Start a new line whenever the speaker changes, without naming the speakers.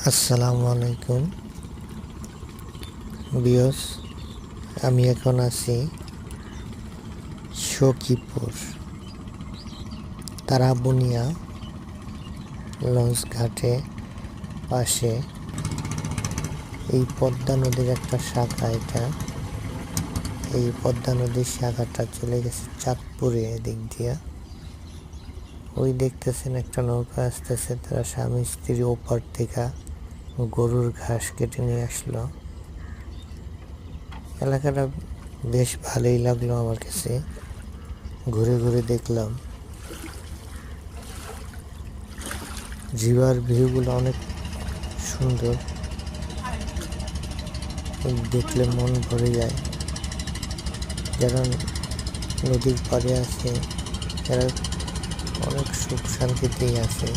আসসালামু আলাইকুম বিয়স। আমি এখন আছি সখীপুর তারাবুনিয়া লঞ্চ ঘাটে পাশে। এই পদ্মা নদীর একটা শাখা এটা। এই পদ্মা নদীর শাখাটা চলে গেছে চাঁদপুরে এদিক দিয়া। ওই দেখতেছেন একটা নৌকা আসতেছে, তারা স্বামী স্ত্রী ওপার থেকে গরুর ঘাস কেটে নিয়ে আসলো। এলাকাটা বেশ ভালোই লাগলো আমার কাছে, ঘুরে ঘুরে দেখলাম। রিভার ভিউগুলো অনেক সুন্দর, দেখলে মন ভরে যায়। যারা নদীর পাড়ে আছে তারা অনেক সুখ শান্তিতেই আছে।